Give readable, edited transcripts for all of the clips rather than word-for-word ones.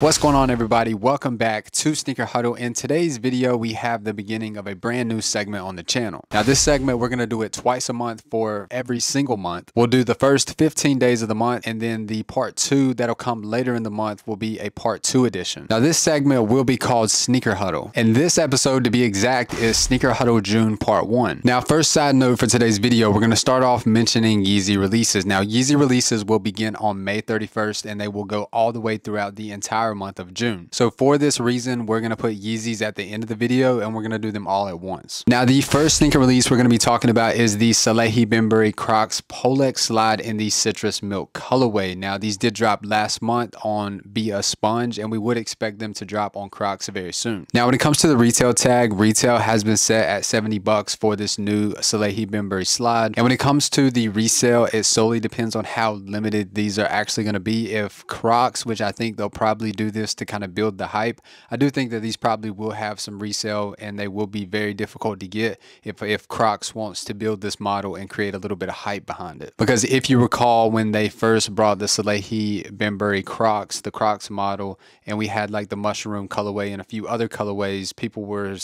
What's going on, everybody? Welcome back to Sneaker Huddle. In today's video, we have the beginning of a brand new segment on the channel. Now, this segment, we're going to do it twice a month for every single month. We'll do the first 15 days of the month, and then the part 2 that'll come later in the month will be a part 2 edition. Now, this segment will be called Sneaker Huddle, and this episode, to be exact, is Sneaker Huddle June part 1. Now, first side note for today's video, we're going to start off mentioning Yeezy releases. Now, Yeezy releases will begin on May 31st, and they will go all the way throughout the entire month of June. So for this reason, we're going to put Yeezys at the end of the video, and we're going to do them all at once. Now, the first sneaker release we're going to be talking about is the Salehe Bembury Crocs Pollex Slide in the Citrus Milk colorway. Now, these did drop last month on Be a Sponge, and we would expect them to drop on Crocs very soon. Now, when it comes to the retail tag, retail has been set at 70 bucks for this new Salehe Bembury Slide. And when it comes to the resale, it solely depends on how limited these are actually going to be. If Crocs, which I think they'll probably do this to kind of build the hype, I do think that these probably will have some resale, and they will be very difficult to get if Crocs wants to build this model and create a little bit of hype behind it. Because if you recall, when they first brought the Salehe Bembury Crocs, the Crocs model, and we had like the mushroom colorway and a few other colorways, people were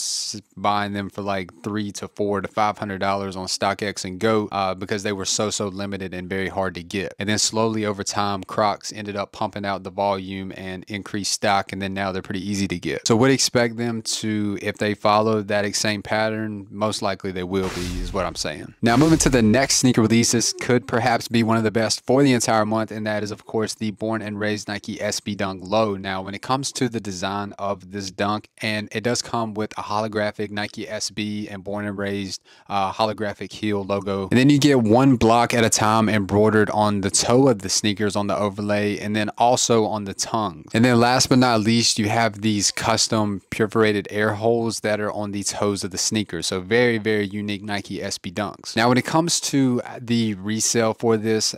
buying them for like $300 to $400 to $500 on StockX and Go because they were so limited and very hard to get. And then slowly over time, Crocs ended up pumping out the volume and increased stock, and then now they're pretty easy to get. So would expect them to, if they follow that same pattern, most likely they will be, is what I'm saying. Now, moving to the next sneaker releases, could perhaps be one of the best for the entire month, and that is of course the Born and Raised Nike SB Dunk Low. Now, when it comes to the design of this dunk, and it does come with a holographic Nike SB and Born and Raised holographic heel logo, and then you get one block at a time embroidered on the toe of the sneakers on the overlay, and then also on the tongue. And then last but not least, you have these custom perforated air holes that are on the toes of the sneakers. So very unique Nike SB Dunks. Now, when it comes to the resale for this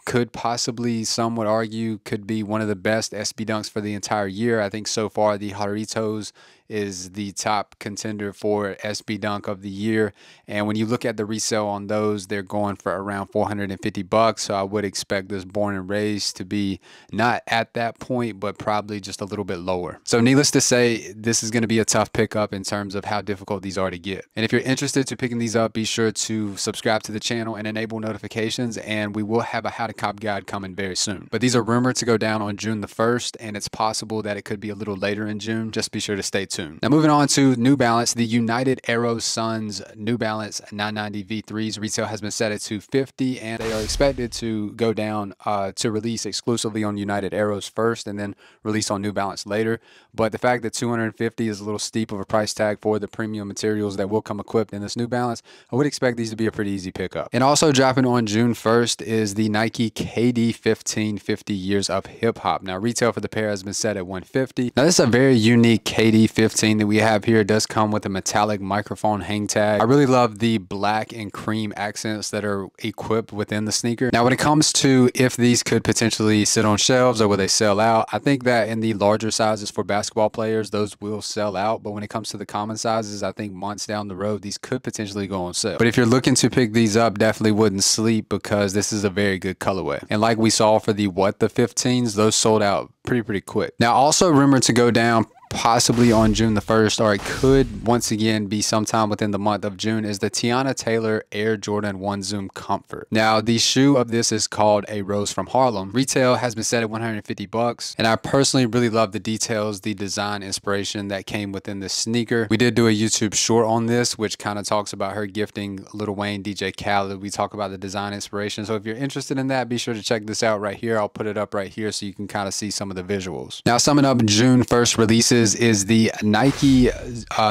could possibly, some would argue, could be one of the best SB Dunks for the entire year. I think so far the Haritos is the top contender for SB Dunk of the year. And when you look at the resale on those, they're going for around 450 bucks. So I would expect this Born and Raised to be not at that point, but probably just a little bit lower. So needless to say, this is going to be a tough pickup in terms of how difficult these are to get. And if you're interested to picking these up, be sure to subscribe to the channel and enable notifications. And we will have a how to cop guide coming very soon. But these are rumored to go down on June the 1st, and it's possible that it could be a little later in June. Just be sure to stay tuned. Now, moving on to New Balance, the United Aero Suns New Balance 990 V3s retail has been set at $250, and they are expected to go down to release exclusively on United Aeros first and then release on New Balance later. But the fact that $250 is a little steep of a price tag for the premium materials that will come equipped in this New Balance, I would expect these to be a pretty easy pickup. And also dropping on June 1st is the Nike KD 15 50 Years of Hip Hop. Now, retail for the pair has been set at $150. Now, this is a very unique KD 15 that we have here. It does come with a metallic microphone hang tag. I really love the black and cream accents that are equipped within the sneaker. Now, when it comes to if these could potentially sit on shelves or will they sell out, I think that in the larger sizes for basketball players, those will sell out. But when it comes to the common sizes, I think months down the road, these could potentially go on sale. But if you're looking to pick these up, definitely wouldn't sleep, because this is a very good colorway. And like we saw for the the 15s, those sold out pretty quick. Now, also rumored to go down possibly on June the 1st, or it could once again be sometime within the month of June, is the Teyana Taylor Air Jordan 1 Zoom Comfort. Now, the shoe of this is called A Rose From Harlem. Retail has been set at 150 bucks, and I personally really love the details, the design inspiration that came within this sneaker. We did do a YouTube short on this, which kind of talks about her gifting Lil Wayne, DJ Khaled. We talk about the design inspiration. So if you're interested in that, be sure to check this out right here. I'll put it up right here so you can kind of see some of the visuals. Now, summing up June 1st releases is the Nike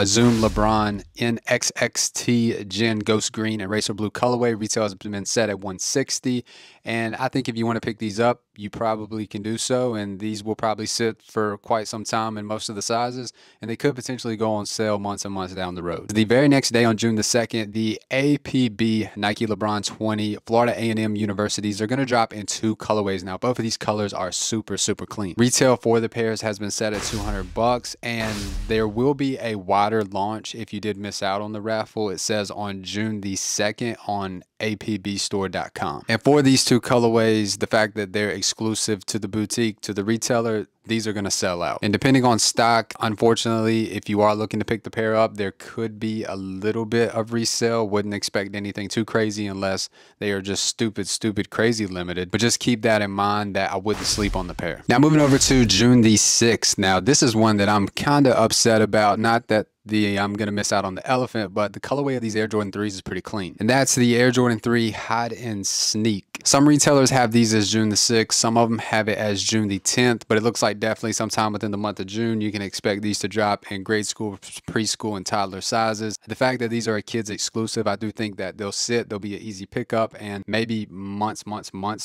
Zoom LeBron NXXT Gen Ghost Green and Racer Blue colorway. Retail has been set at $160, and I think if you want to pick these up, you probably can do so, and these will probably sit for quite some time in most of the sizes, and they could potentially go on sale months and months down the road. The very next day on June the 2nd, the APB Nike LeBron 20 Florida A&M Universities are going to drop in 2 colorways. Now, both of these colors are super clean. Retail for the pairs has been set at 200 bucks, and there will be a wider launch if you did miss out on the raffle. It says on June the 2nd on apbstore.com. And for these 2 colorways, the fact that they're exclusive to the boutique, to the retailer, these are going to sell out. And depending on stock, unfortunately, if you are looking to pick the pair up, there could be a little bit of resale. Wouldn't expect anything too crazy unless they are just stupid, crazy limited. But just keep that in mind that I wouldn't sleep on the pair. Now moving over to June the 6th. Now this is one that I'm kind of upset about. Not that I'm going to miss out on the elephant, but the colorway of these Air Jordan 3s is pretty clean. And that's the Air Jordan 3 Hide and Sneak. Some retailers have these as June the 6th. Some of them have it as June the 10th, but it looks like definitely sometime within the month of June, you can expect these to drop in grade school, preschool, and toddler sizes. The fact that these are a kids exclusive, I do think that they'll be an easy pickup, and maybe months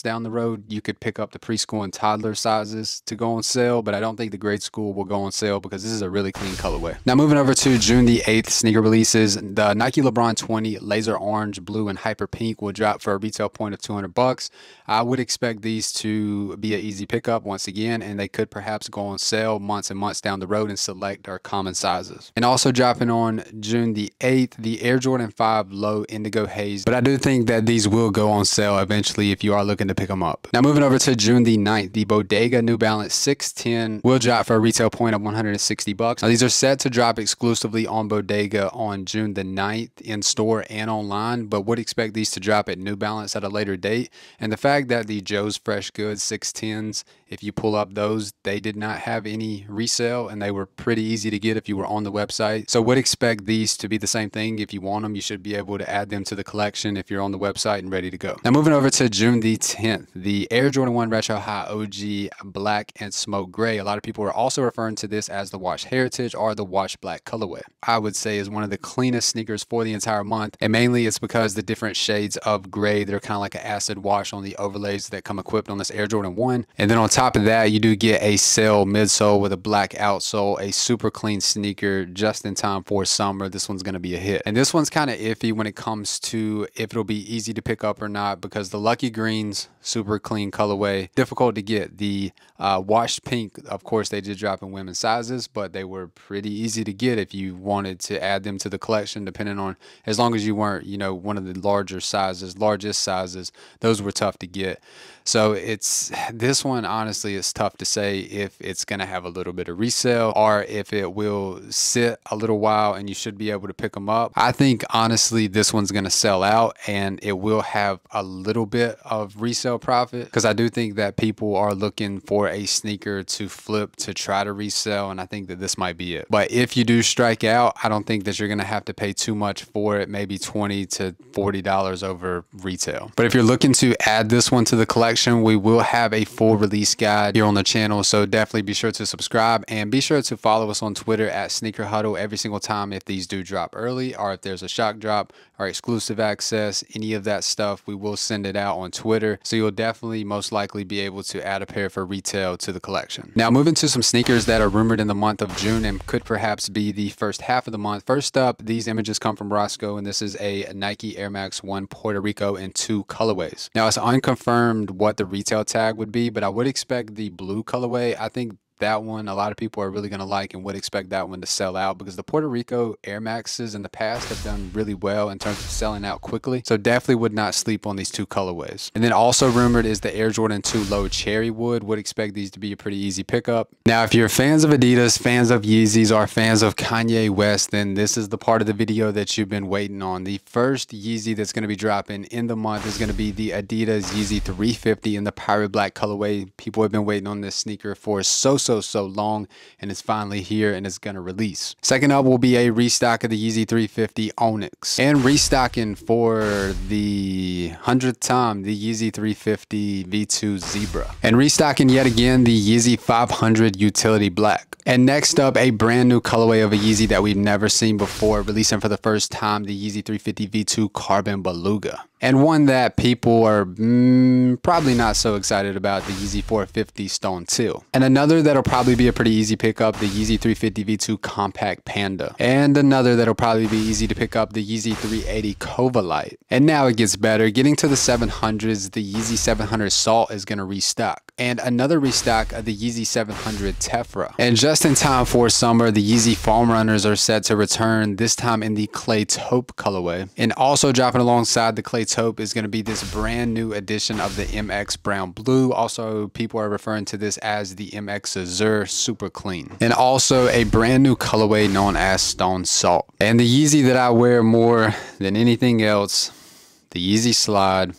down the road, you could pick up the preschool and toddler sizes to go on sale, but I don't think the grade school will go on sale because this is a really clean colorway. Now moving over to June the 8th sneaker releases, the Nike LeBron 20 Laser Orange, Blue, and Hyper Pink will drop for a retail point of $200. I would expect these to be an easy pickup once again, and they could perhaps go on sale months and months down the road in select or common sizes. And also dropping on June the 8th, the Air Jordan 5 Low Indigo Haze, but I do think that these will go on sale eventually if you are looking to pick them up. Now moving over to June the 9th, the Bodega New Balance 610 will drop for a retail point of $160. Now these are set to drop exclusively on Bodega on June the 9th in store and online, but would expect these to drop at New Balance at a later date. And the fact that the Joe's Fresh Goods 610s, if you pull up those, they did not have any resale and they were pretty easy to get if you were on the website. So would expect these to be the same thing. If you want them, you should be able to add them to the collection if you're on the website and ready to go. Now moving over to June the 10th, the Air Jordan 1 Retro High OG Black and Smoke Gray. A lot of people are also referring to this as the Wash Heritage or the Wash Black colorway. I would say is one of the cleanest sneakers for the entire month, and mainly it's because the different shades of gray, they're kind of like an acid wash on the overlays that come equipped on this Air Jordan 1. And then on top of that, you do get a sail midsole with a black outsole, a super clean sneaker just in time for summer. This one's going to be a hit. And this one's kind of iffy when it comes to if it'll be easy to pick up or not, because the Lucky Greens, super clean colorway, difficult to get. The washed pink, of course, they did drop in women's sizes, but they were pretty easy to get if you wanted to add them to the collection, depending on, as long as you weren't, you know, one of the largest sizes, those were tough to get. So this one, honestly, it's tough to say if it's going to have a little bit of resale or if it will sit a little while and you should be able to pick them up. I think, honestly, this one's going to sell out and it will have a little bit of resale profit, because I do think that people are looking for a sneaker to flip to try to resell, and I think that this might be it. But if you do strike out, I don't think that you're going to have to pay too much for it, maybe $20 to $40 over retail. But if you're looking to add this one to the collection, we will have a full release guide here on the channel, so definitely be sure to subscribe and be sure to follow us on Twitter at Sneaker Huddle every single time if these do drop early, or if there's a shock drop or exclusive access, any of that stuff, we will send it out on Twitter. So you'll definitely most likely be able to add a pair for retail to the collection. Now moving to some sneakers that are rumored in the month of June and could perhaps be the first half of the month. First up, these images come from Roscoe, and this is a Nike Air Max 1 Puerto Rico in 2 colorways. Now it's unconfirmed what the retail tag would be, but I would expect the blue colorway. I think that one a lot of people are really going to like and would expect that one to sell out, because the Puerto Rico Air Maxes in the past have done really well in terms of selling out quickly. So definitely would not sleep on these 2 colorways. And then also rumored is the Air Jordan 2 Low Cherry Wood. Would expect these to be a pretty easy pickup. Now if you're fans of Adidas, fans of Yeezys, or fans of Kanye West, then this is the part of the video that you've been waiting on. The first Yeezy that's going to be dropping in the month is going to be the Adidas Yeezy 350 in the Pirate Black colorway. People have been waiting on this sneaker for so long, and it's finally here and it's gonna release. Second up will be a restock of the Yeezy 350 Onyx, and restocking for the 100th time the Yeezy 350 V2 Zebra, and restocking yet again the Yeezy 500 Utility Black. And next up, a brand new colorway of a Yeezy that we've never seen before, releasing for the first time, the Yeezy 350 V2 Carbon Beluga. And one that people are probably not so excited about, the Yeezy 450 Stone Teal. And another that'll probably be a pretty easy pickup, the Yeezy 350 V2 Compact Panda. And another that'll probably be easy to pick up, the Yeezy 380 Covelite. And now it gets better. Getting to the 700s, the Yeezy 700 Salt is going to restock. and another restock of the Yeezy 700 Tephra. And just in time for summer, the Yeezy foam runners are set to return, this time in the clay taupe colorway. And also dropping alongside the clay taupe is going to be this brand new edition of the MX brown blue. Also, people are referring to this as the MX Azure, super clean. And also a brand new colorway known as Stone Salt. And the Yeezy that I wear more than anything else, the Yeezy Slide,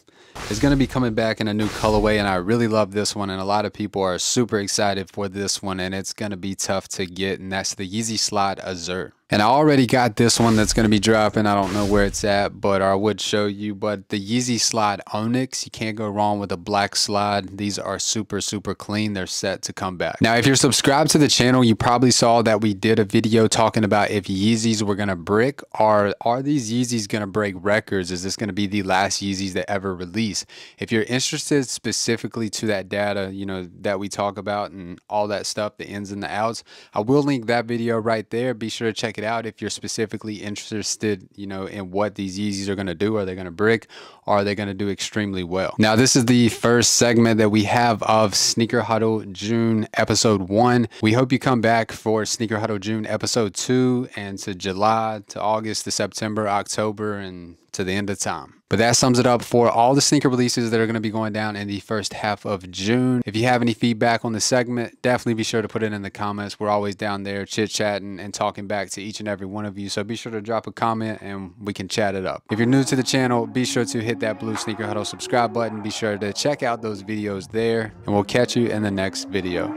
is going to be coming back in a new colorway, and I really love this one, and a lot of people are super excited for this one, and it's going to be tough to get, and that's the Yeezy Slide Azure. And I already got this one that's going to be dropping. I don't know where it's at, but I would show you. But the Yeezy Slide Onyx, you can't go wrong with a black slide. These are super, super clean. They're set to come back. Now, if you're subscribed to the channel, you probably saw that we did a video talking about if Yeezys were going to brick. Are these Yeezys going to break records? Is this going to be the last Yeezys that ever release? If you're interested specifically to that data, you know, that we talk about and all that stuff, the ins and the outs, I will link that video right there. Be sure to check it out if you're specifically interested, you know, in what these Yeezys are going to do. Are they going to brick, or are they going to do extremely well? Now, this is the first segment that we have of Sneaker Huddle June episode 1. We hope you come back for Sneaker Huddle June episode 2, and to July, to August, to September, October, and to the end of time. But that sums it up for all the sneaker releases that are going to be going down in the first half of June. If you have any feedback on the segment, definitely be sure to put it in the comments. We're always down there chit-chatting and talking back to each and every one of you. So be sure to drop a comment and we can chat it up. If you're new to the channel, be sure to hit that blue Sneaker Huddle subscribe button. Be sure to check out those videos there, and we'll catch you in the next video.